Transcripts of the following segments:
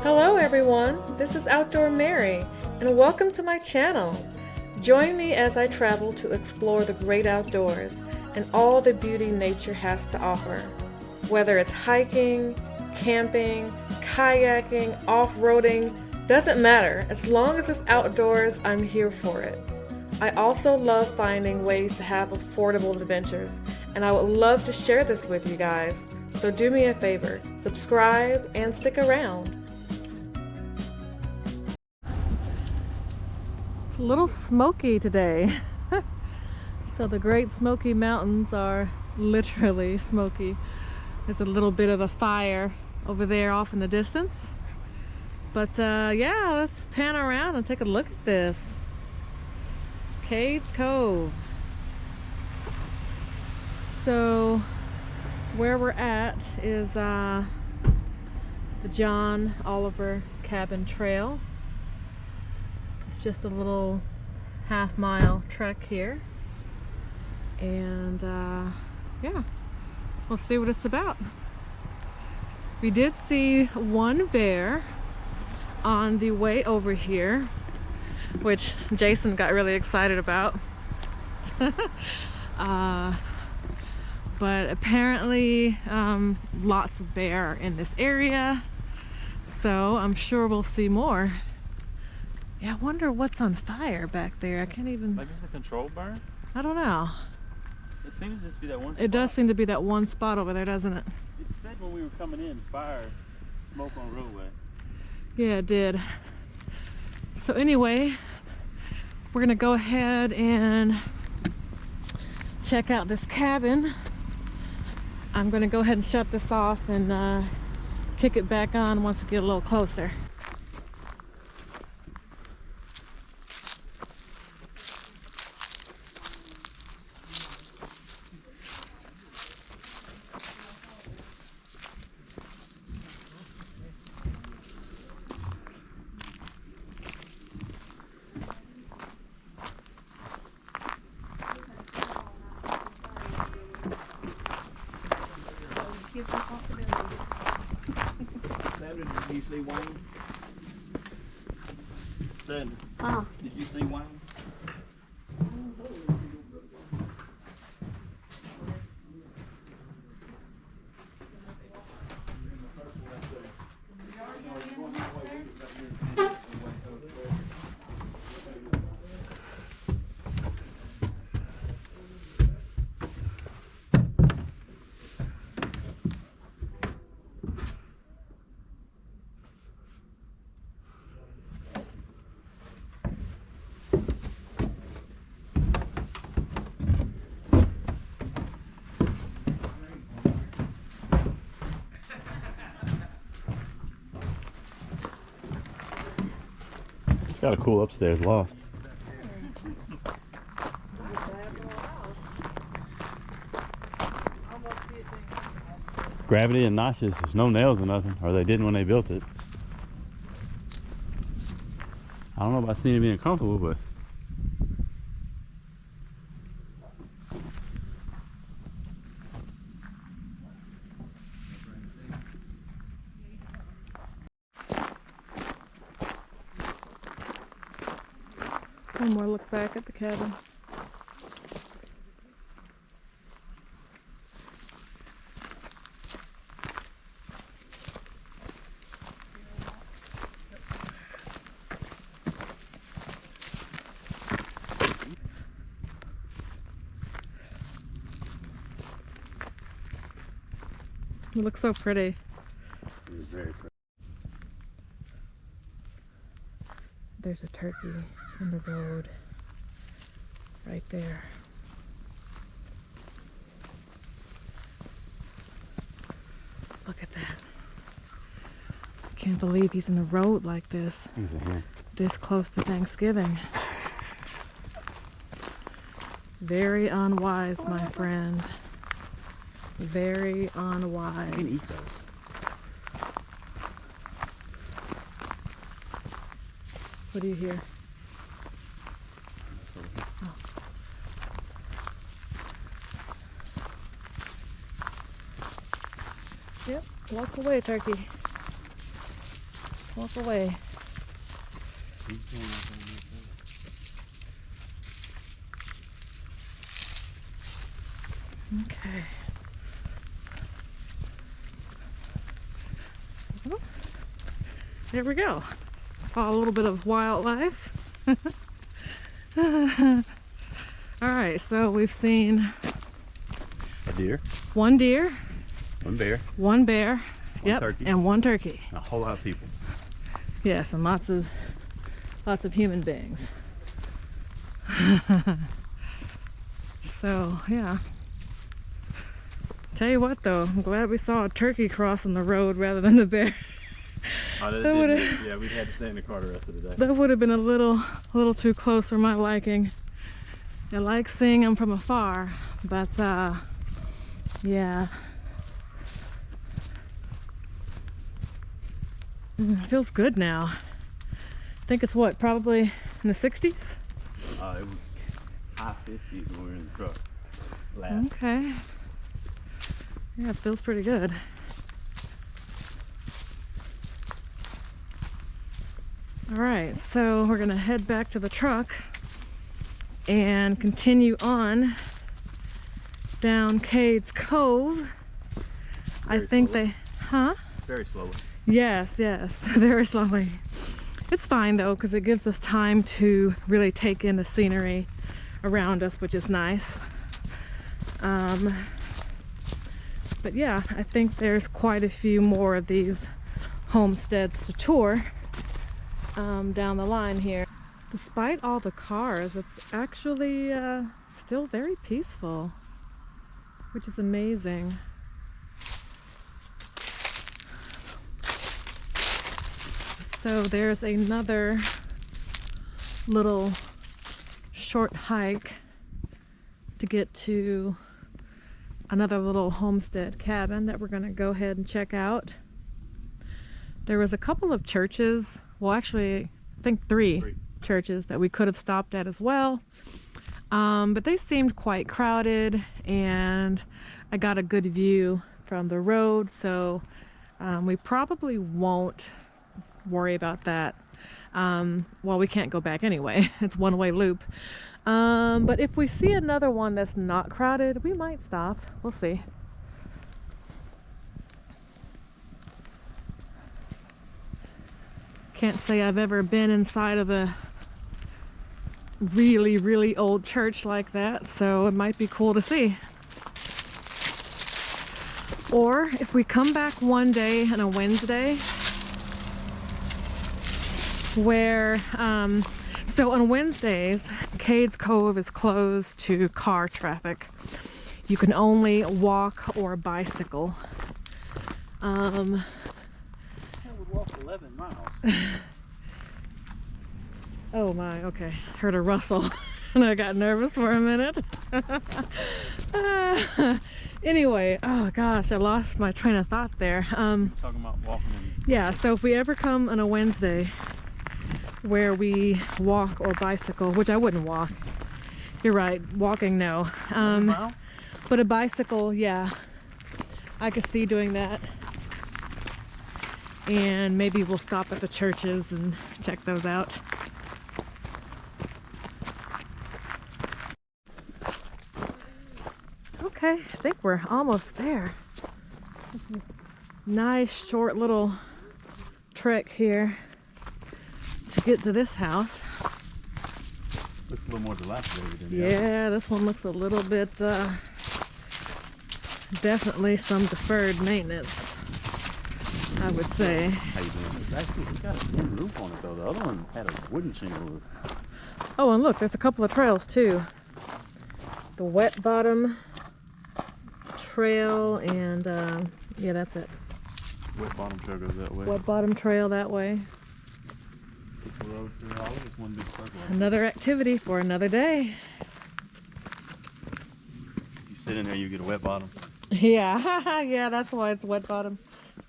Hello everyone, this is Outdoor Mary, and welcome to my channel. Join me as I travel to explore the great outdoors and all the beauty nature has to offer. Whether it's hiking, camping, kayaking, off-roading, doesn't matter. As long as it's outdoors, I'm here for it. I also love finding ways to have affordable adventures, and I would love to share this with you guys. So do me a favor, subscribe and stick around. It's a little smoky today. So the Great Smoky Mountains are literally smoky. There's a little bit of a fire over there off in the distance. But yeah, let's pan around and take a look at this. Cades Cove. So where we're at is the John Oliver Cabin Trail. It's just a little half-mile trek here, and yeah, we'll see what it's about. We did see one bear on the way over here, which Jason got really excited about. But apparently lots of bear in this area, so I'm sure we'll see more. Yeah, I wonder what's on fire back there. I can't even... Maybe it's a controlled burn? I don't know. It seems to just be that one spot. It does seem to be that one spot over there, doesn't it? It said when we were coming in, fire, smoke on roadway. Yeah, it did. So anyway, we're gonna go ahead and check out this cabin. I'm gonna go ahead and shut this off and kick it back on once we get a little closer. Saturday, did you see Wayne? Saturday, did you see Wayne? It's got a cool upstairs loft. Gravity and notches. There's no nails or nothing, or they didn't when they built it. I don't know about seeing it being comfortable, but One more look back at the cabin. It looks so pretty. it was very pretty. There's a turkey in the road right there. Look at that. I can't believe he's in the road like this. This close to Thanksgiving. Very unwise, my friend. Very unwise. You can eat those. What do you hear? Oh. Yep, walk away, turkey. walk away. Okay. Oh, there we go. Saw a little bit of wildlife. All right, so we've seen a deer, one deer, one bear, one bear, one turkey, and one turkey. and a whole lot of people. Yes, and lots of human beings. So yeah. Tell you what though, I'm glad we saw a turkey crossing the road rather than the bear. Oh, yeah, we had to stay in the car the rest of the day. That would have been a little too close for my liking. I like seeing them from afar, but yeah. It feels good now. I think it's what, probably in the 60s? It was high 50s when we were in the truck last. Okay. Yeah, it feels pretty good. All right, so we're gonna head back to the truck and continue on down Cades Cove. I think slowly. Very slowly. Yes, very slowly. It's fine though, because it gives us time to really take in the scenery around us, which is nice. But yeah, I think there's quite a few more of these homesteads to tour down the line here. Despite all the cars, it's actually still very peaceful, which is amazing. So there's another little short hike to get to another little homestead cabin that we're going to go ahead and check out. There was a couple of churches, well actually I think three churches that we could have stopped at as well, but they seemed quite crowded and I got a good view from the road, so we probably won't worry about that. Well, we can't go back anyway. It's one-way loop. But if we see another one that's not crowded, we might stop. We'll see. Can't say I've ever been inside of a really old church like that, so it might be cool to see. Or if we come back one day on a Wednesday where so on Wednesdays Cades Cove is closed to car traffic. You can only walk or bicycle. I would walk 11 miles. Oh my, okay. Heard a rustle and I got nervous for a minute. Anyway, oh gosh, I lost my train of thought there. Talking about walking in. Yeah, so if we ever come on a Wednesday where we walk or bicycle, which I wouldn't walk. You're right, walking, no. But a bicycle, yeah. I could see doing that. And maybe we'll stop at the churches and check those out. Okay, I think we're almost there. Nice short little trek here to get to this house. Looks a little more dilapidated than the Yeah, this one looks a little bit, definitely some deferred maintenance, I would say. How you doing? It's got a tin roof on it though. The other one had a wooden shingle roof. Oh, and look, there's a couple of trails too. The Wet Bottom Trail and, yeah, that's it. Wet Bottom Trail goes that way. Wet Bottom Trail that way. The road through all of it's one big circle. Another activity for another day. You sit in there, you get a wet bottom. Yeah, yeah, that's why it's Wet Bottom.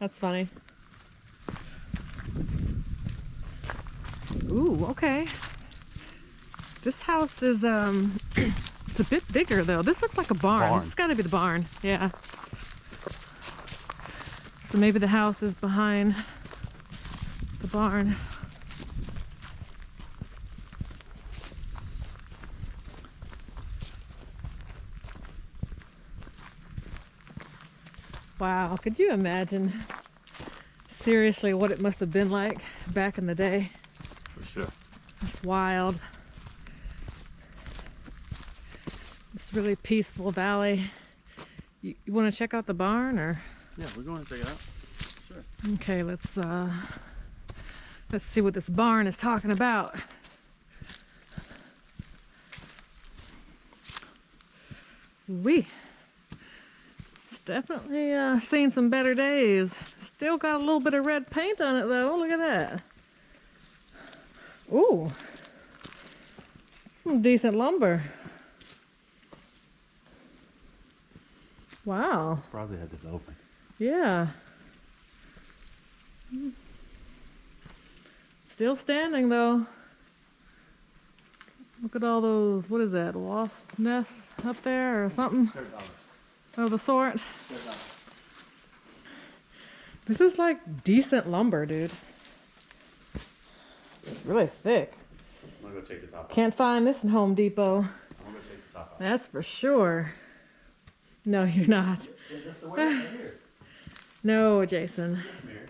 That's funny. Ooh, okay. This house is, it's a bit bigger though. This looks like a barn. This has got to be the barn. Yeah. So maybe the house is behind the barn. Wow, could you imagine seriously what it must have been like back in the day? For sure. It's wild. It's really peaceful valley. You want to check out the barn, or? Yeah, we're going to check it out. Sure. Okay, let's see what this barn is talking about. It's definitely seen some better days. Still got a little bit of red paint on it though. Look at that. Ooh, some decent lumber. Wow. It's probably had this open. Yeah. Still standing though. Look at all those, what is that, wasp nests up there or something? $30. Of the sort. $30. This is like decent lumber, dude. It's really thick. I'm gonna go check the top off. Can't find this in Home Depot. I'm gonna go check the top off. That's for sure. No, you're not. Yeah, that's the way right here. No, Jason. Yes, Mary.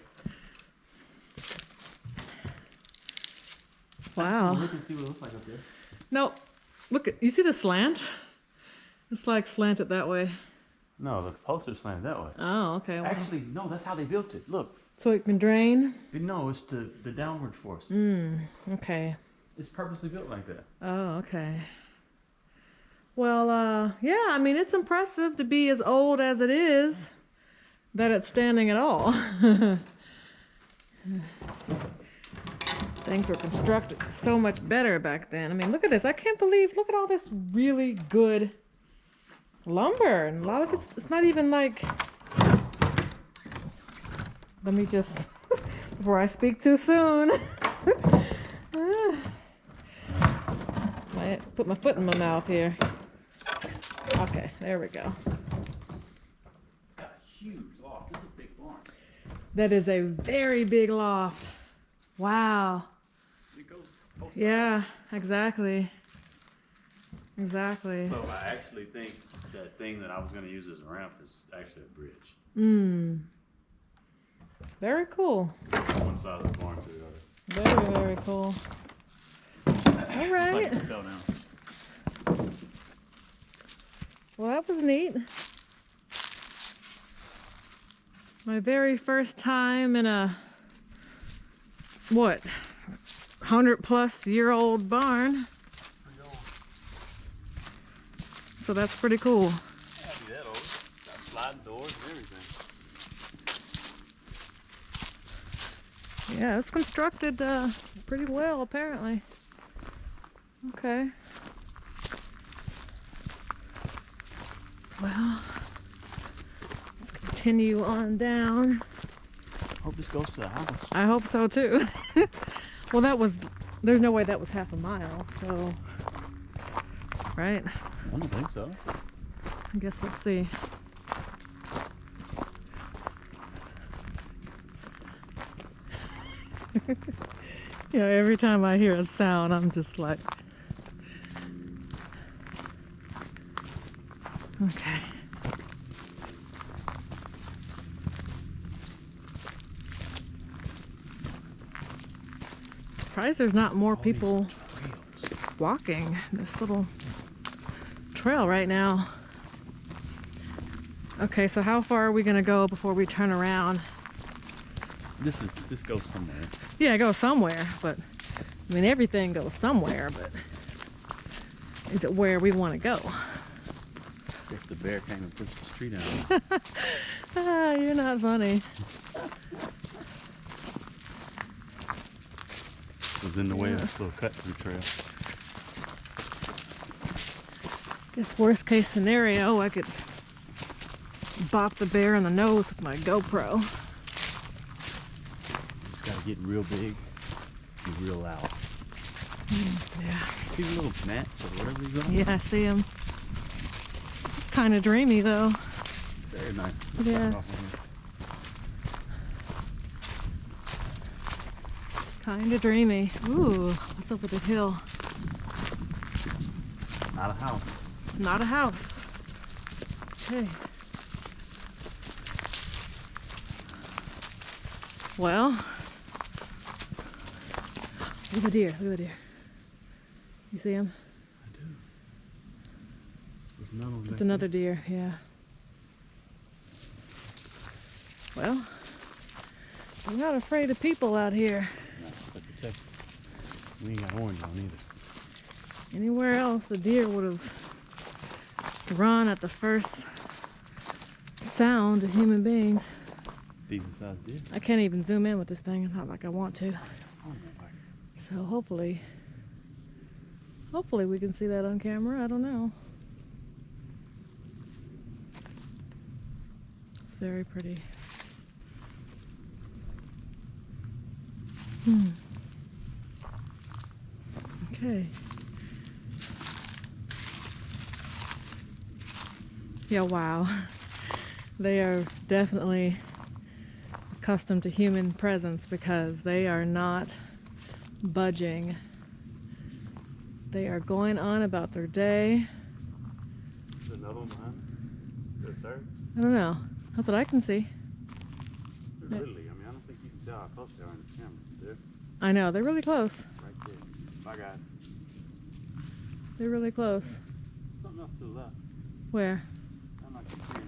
Wow. Look and see what it looks like up there. No, look, you see the slant? It's like slanted that way. No, the poster slanted that way. Oh, okay. Well, Actually, no, that's how they built it. Look. so it can drain? No, it's the downward force. Okay. It's purposely built like that. Oh, okay. Well, yeah, I mean, it's impressive to be as old as it is, that it's standing at all. Things were constructed so much better back then. I mean, look at this. I can't believe, look at all this really good lumber. And a lot of it's not even like, let me just, before I speak too soon. I put my foot in my mouth here. Okay, there we go. It's got a huge loft. It's a big barn. That is a very big loft. Wow. It goes both sides. Yeah, exactly. Exactly. So I actually think that thing that I was going to use as a ramp is actually a bridge. Very cool. From one side of the barn to the other. Very, very cool. All right. Like it fell down. Well, that was neat. My very first time in a, what, 100-plus-year-old barn. So that's pretty cool. Yeah, be that old. Got sliding doors and everything. Yeah, it's constructed pretty well, apparently. Okay. Well, let's continue on down. Hope this goes to the house. I hope so too. Well, there's no way that was half a mile, so, right? I don't think so. I guess we'll see. You know, every time I hear a sound, I'm just like, okay. Surprised there's not more people walking this little trail right now. Okay, so how far are we gonna go before we turn around? This goes somewhere. Yeah, go somewhere, but I mean everything goes somewhere, but is it where we want to go? If the bear came and pushed the tree down. Ah, you're not funny. It was in the way of this little cut through trail. Guess worst case scenario, I could bop the bear in the nose with my GoPro. It's got to get real big and real loud. Yeah. See the little gnats or whatever he's on? Yeah, I see him. It's kind of dreamy though. Very nice. Yeah. Start off on Kinda dreamy. Ooh, what's up with the hill? Not a house. Not a house. Okay. Well, look at the deer. Look at the deer. You see him? I do. There's another one. It's another deer, yeah. Well, I'm not afraid of people out here. No, but protect. We ain't got orange on either. Anywhere else, the deer would have run at the first sound of human beings. Decent sized deer. I can't even zoom in with this thing, not like I want to. So hopefully we can see that on camera. I don't know. It's very pretty. Okay. Yeah, wow. They are definitely accustomed to human presence because they are not budging. They are going on about their day. Is there another one behind? Is there a third? I don't know. Not that I can see. Literally, I mean, I don't think you can tell how close they are on the camera. There, I know, they're really close. right there. Bye, guys. They're really close. Something else to the left. Where? I'm not gonna see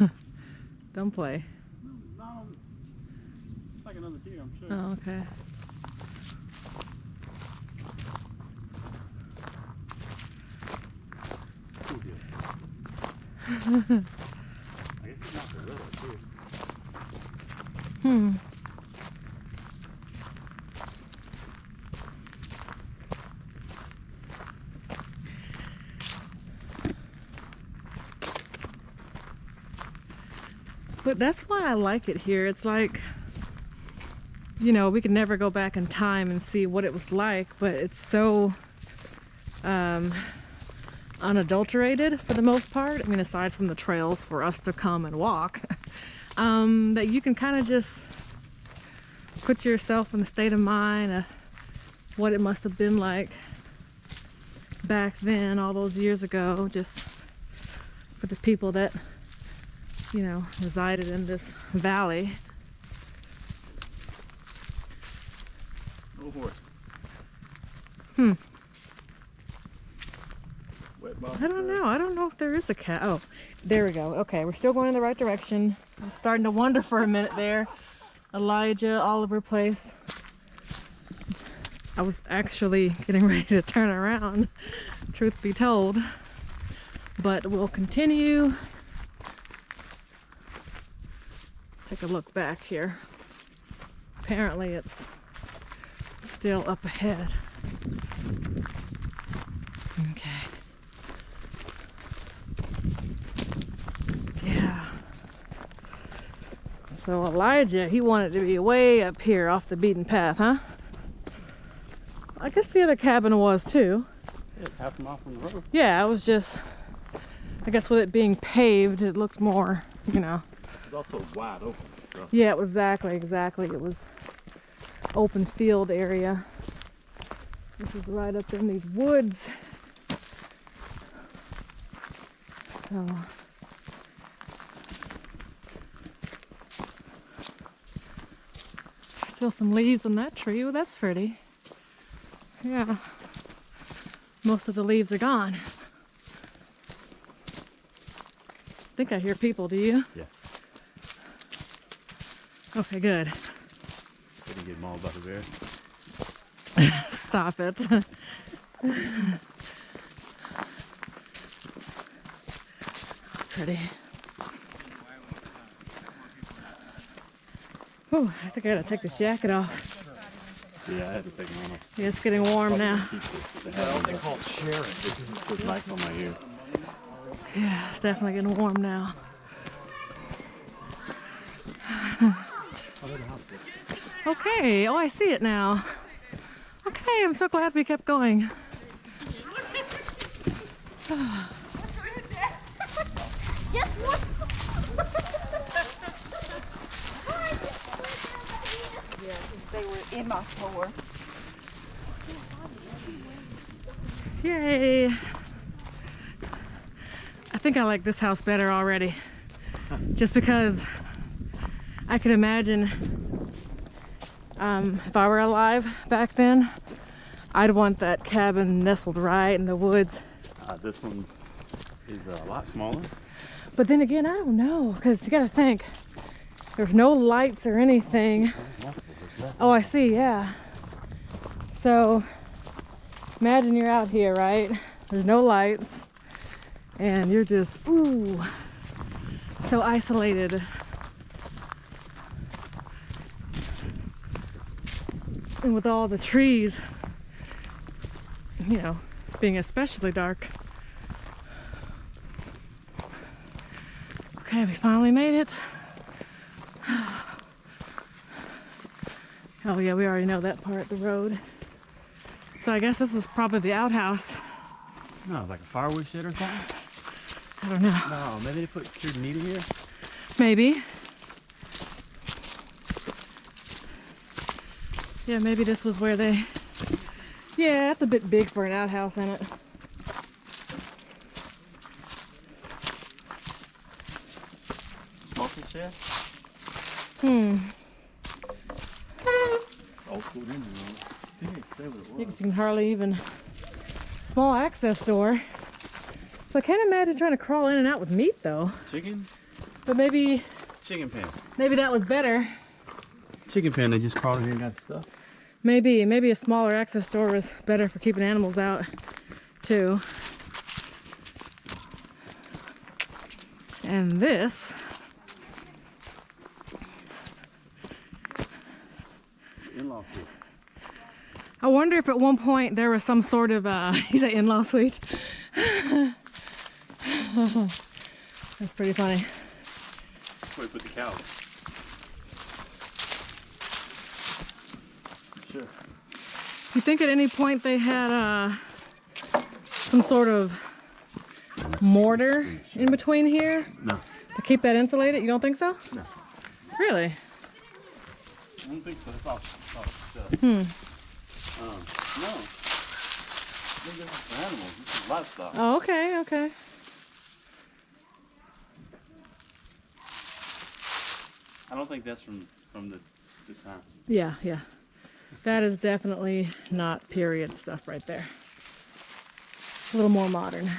it. Don't play. No, it's like another deer, I'm sure. Oh, okay. Cool deal. I guess it's not the little too. But that's why I like it here. It's like, you know, we can never go back in time and see what it was like, but it's so unadulterated for the most part. I mean, aside from the trails for us to come and walk, that you can kind of just put yourself in the state of mind of what it must have been like back then, all those years ago, just for the people that, you know, resided in this valley. No horse. Wet bottom. I don't know. I don't know if there is a cat. Oh, there we go. Okay, we're still going in the right direction. I'm starting to wonder for a minute there. Elijah, Oliver Place. I was actually getting ready to turn around, truth be told. But we'll continue. Take a look back here. Apparently it's still up ahead. Okay. Yeah. So Elijah, he wanted to be way up here off the beaten path, huh? I guess the other cabin was too. Yeah, it's half a mile from the road. Yeah, it was just, I guess with it being paved, it looks more, you know. It's also wide open, so. Yeah, it was exactly. It was open field area. This is right up in these woods. So still some leaves on that tree. Well, that's pretty. Yeah. Most of the leaves are gone. I think I hear people, do you? Yeah. Okay, good. Didn't get mauled by the bear. Stop it. It's pretty. Oh, I think I gotta take this jacket off. Yeah, I had to take mine off. Yeah, it's getting warm now. Keep this called sharing. Put mic on my ear. Yeah, it's definitely getting warm now. Okay, oh, I see it now. Okay, I'm so glad we kept going. because they were in my store. Yay! I think I like this house better already. Just because I could imagine if I were alive back then, I'd want that cabin nestled right in the woods. This one is a lot smaller. But then again, I don't know, because you gotta think, there's no lights or anything. Oh, I see, yeah. So, imagine you're out here, right? There's no lights, and you're just, ooh, so isolated. And with all the trees, you know, being especially dark. Okay, we finally made it. Oh yeah, we already know that part of the road. So I guess this was probably the outhouse. No, like a firewood shed or something? I don't know. No, maybe they put cured meat in here? Maybe. Yeah, maybe this was where they... Yeah, that's a bit big for an outhouse, isn't it? Smoky shed? Old school engine on it. You didn't say what it You was. can hardly even... Small access door. So I can't imagine trying to crawl in and out with meat, though. Chickens? But maybe Chicken pen. that was better. Chicken pen, they just crawled in here and got the stuff. Maybe a smaller access door was better for keeping animals out, too. And this... In-law suite. I wonder if at one point there was some sort of, he's an in-law suite. That's pretty funny. Where we put the cows. Sure. You think at any point they had some sort of mortar in between here No. to keep that insulated? You don't think so? No. Really? I don't think so. It's all stuff. No. I think this is for animals. This is livestock. Oh, okay, okay. I don't think that's from the time. Yeah, yeah. That is definitely not period stuff right there. A little more modern.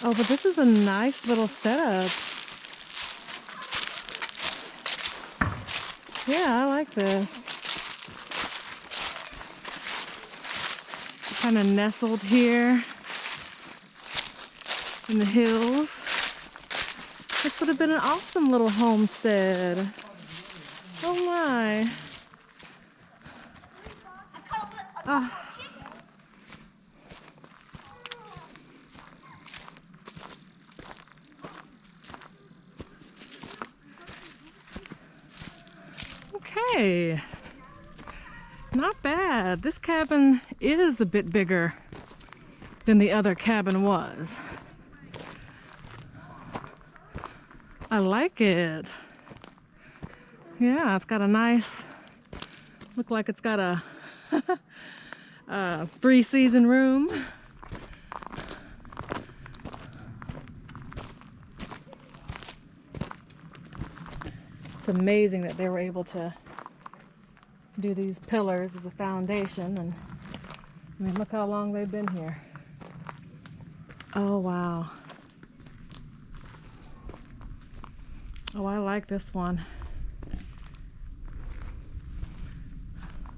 Oh, but this is a nice little setup. Yeah, I like this. Kind of nestled here in the hills. This would have been an awesome little homestead. Oh my. Ah. Okay. Not bad. This cabin is a bit bigger than the other cabin was. I like it. Yeah, it's got a nice, look like it's got a, a 3-season room. It's amazing that they were able to do these pillars as a foundation, and I mean, look how long they've been here. Oh wow. Oh, I like this one.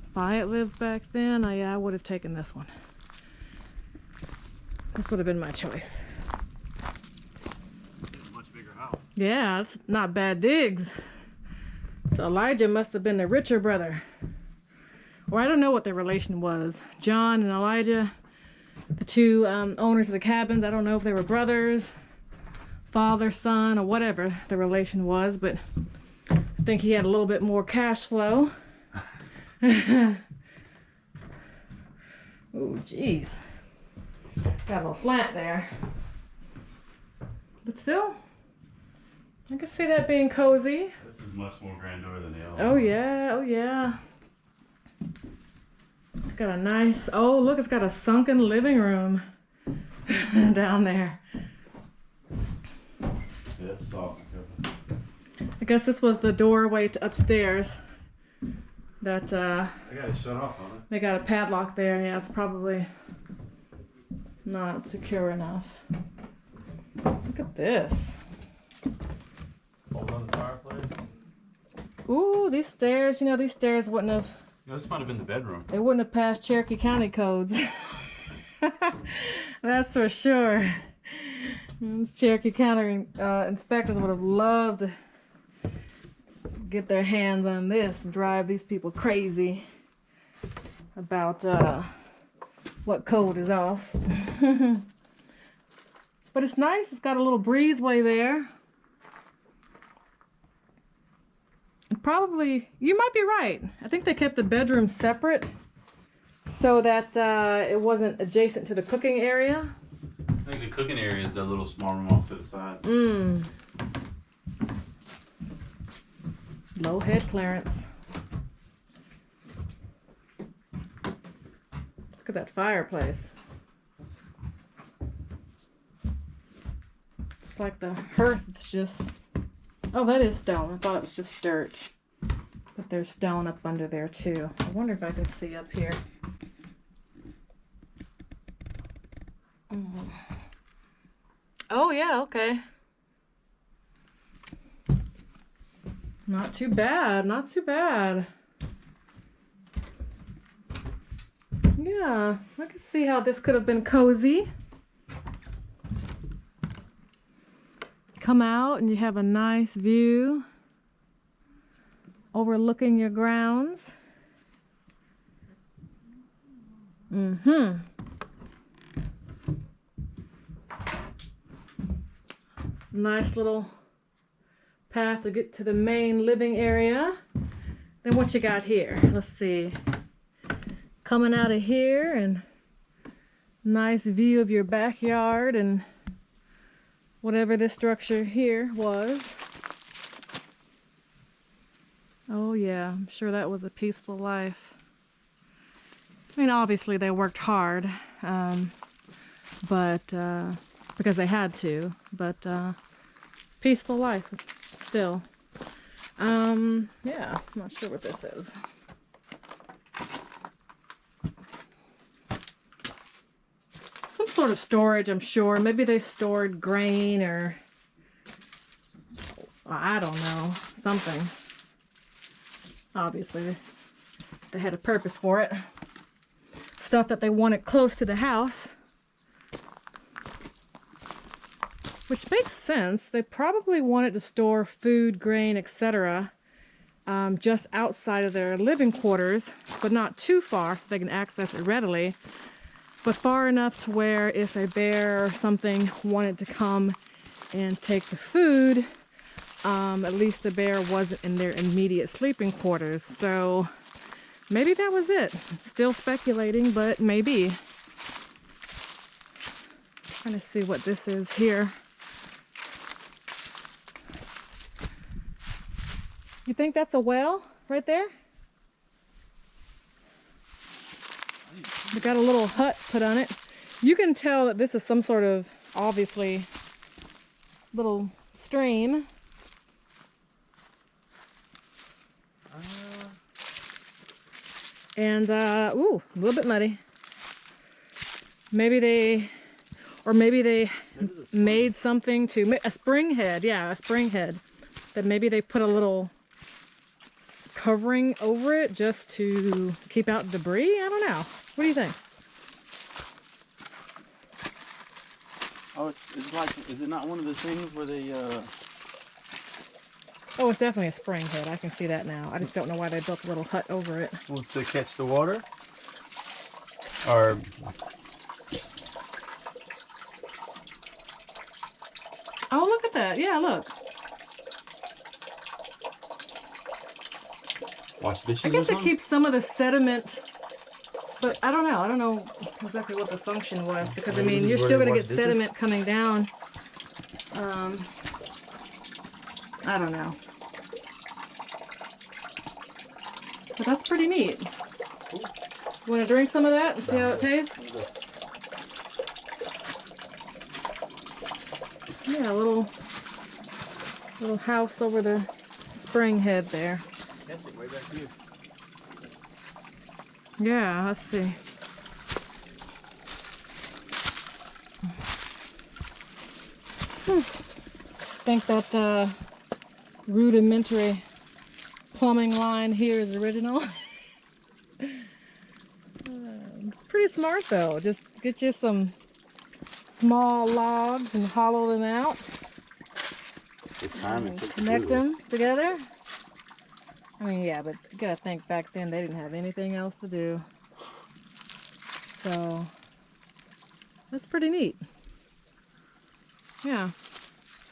If I had lived back then, I would have taken this one. This would have been my choice. Much bigger house. Yeah, it's not bad digs. So Elijah must have been the richer brother. Or I don't know what their relation was. John and Elijah, the two owners of the cabins, I don't know if they were brothers, father, son, or whatever the relation was, but I think he had a little bit more cash flow. Oh, jeez. Got a little slant there. But still, I can see that being cozy. This is much more grandeur than the other Oh one. yeah, oh yeah. It's got a nice, oh look, it's got a sunken living room down there. Yeah, that's soft. I guess this was the doorway to upstairs. That I got it shut off on it. they got a padlock there. Yeah, it's probably not secure enough. Look at this. Hold on the fireplace. Ooh, these stairs, you know, these stairs wouldn't have, This might have been the bedroom. they wouldn't have passed Cherokee County codes. That's for sure. Those Cherokee County inspectors would have loved to get their hands on this and drive these people crazy about what code is off. But it's nice. It's got a little breezeway there. Probably, you might be right. I think they kept the bedroom separate so that it wasn't adjacent to the cooking area. I think the cooking area is that little small room off to the side. Low head clearance. Look at that fireplace. It's like the hearth is just... Oh, that is stone. I thought it was just dirt. But there's stone up under there too. I wonder if I can see up here. Oh yeah, okay. Not too bad, not too bad. Yeah, I can see how this could have been cozy. Come out and you have a nice view overlooking your grounds. Nice little path to get to the main living area. Then what you got here? Let's see. Coming out of here and nice view of your backyard and whatever this structure here was. Oh yeah, I'm sure that was a peaceful life. I mean, obviously they worked hard, but because they had to, but peaceful life still. Yeah, I'm not sure what this is. Some sort of storage, I'm sure. Maybe they stored grain or I don't know, something. Obviously, they had a purpose for it. Stuff that they wanted close to the house. Which makes sense. They probably wanted to store food, grain, etc. Just outside of their living quarters, but not too far so they can access it readily. But far enough to where if a bear or something wanted to come and take the food, at least the bear wasn't in their immediate sleeping quarters. So maybe that was it. Still speculating, but maybe. Trying to see what this is here. You think that's a well right there? They got a little hut put on it. You can tell that this is some sort of, obviously, little stream. And, ooh, a little bit muddy. Maybe they made something to, a spring head, yeah, a spring head. That maybe they put a little covering over it just to keep out debris? I don't know. What do you think? Oh, it's like, is it not one of the things where they, Oh, it's definitely a spring head. I can see that now. I just don't know why they built a little hut over it. well, to catch the water? Or, Oh, look at that. Yeah, look. wash dishes I guess or it something? keeps some of the sediment, but I don't know. I don't know exactly what the function was because, I mean, you're still going to get sediment coming down. I don't know. But that's pretty neat. Want to drink some of that and see how it tastes? Yeah, a little house over the spring head there. That's it, way back here. Yeah, let's see. I think that rudimentary plumbing line here is original. It's pretty smart though. Just get you some small logs and hollow them out. The time it took to Connect do them together. I mean, yeah, but you gotta think back then they didn't have anything else to do. So that's pretty neat. Yeah.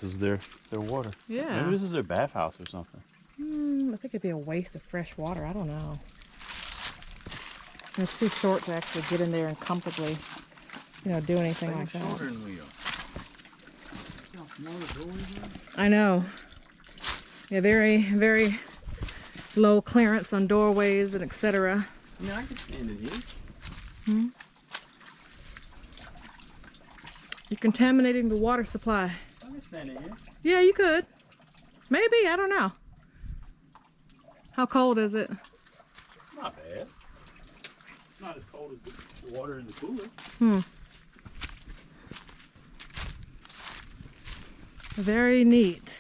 This is their water. Yeah. Maybe this is their bathhouse or something. I think it'd be a waste of fresh water. I don't know. It's too short to actually get in there and comfortably, do anything like that. Shorter than we are. I know. Yeah, very, very low clearance on doorways and etc. I mean, I can stand in here. You're contaminating the water supply. I can stand in here. Yeah, you could. Maybe, I don't know. How cold is it? Not bad. Not as cold as the water in the cooler. Very neat.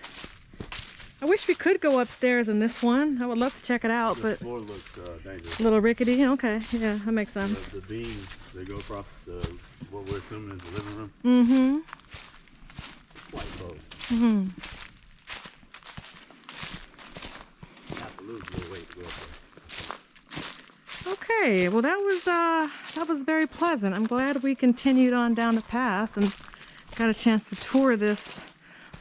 I wish we could go upstairs in this one. I would love to check it out, The but floor looks dangerous. a little rickety. Okay, yeah, that makes sense. The beams, they go across what we're assuming is the living room. Quite close. Have to lose a little weight to go up there. Okay, well that was very pleasant. I'm glad we continued on down the path and got a chance to tour this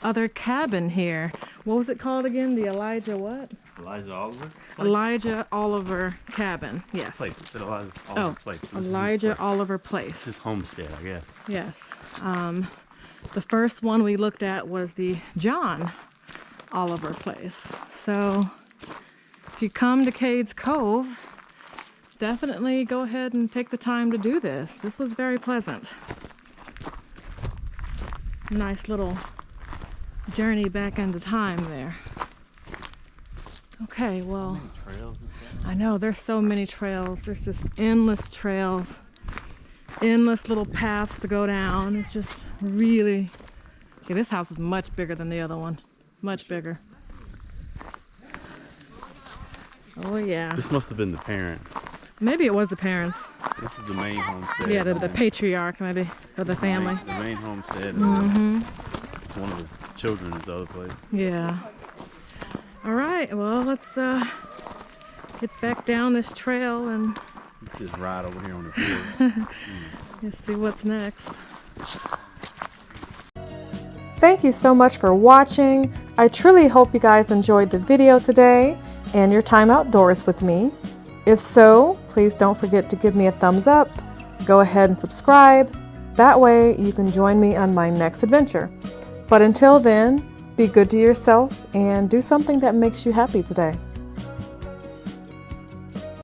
other cabin here. What was it called again? The Elijah what? Elijah Oliver? Elijah Oliver cabin. Yes. Place. It said Elijah Oliver Place. This is his Elijah place. Oliver Place. It's his homestead, I guess. Yes. The first one we looked at was the John Oliver Place. So if you come to Cades Cove, definitely go ahead and take the time to do this. This was very pleasant. Nice little journey back into time there. Okay, well, Trails and stuff. I know there's so many trails. There's just endless trails, endless little paths to go down. It's just really, okay, this house is much bigger than the other one. Much bigger. Oh yeah. This must have been the parents. Maybe it was the parents. This is the main homestead. Yeah, the patriarch maybe of the family. The main homestead. One of the children is the other place. Yeah. All right, well, let's get back down this trail and Just ride over here on the fields. let's see what's next. Thank you so much for watching. I truly hope you guys enjoyed the video today and your time outdoors with me. If so, please don't forget to give me a thumbs up. Go ahead and subscribe. That way you can join me on my next adventure. But until then, be good to yourself and do something that makes you happy today.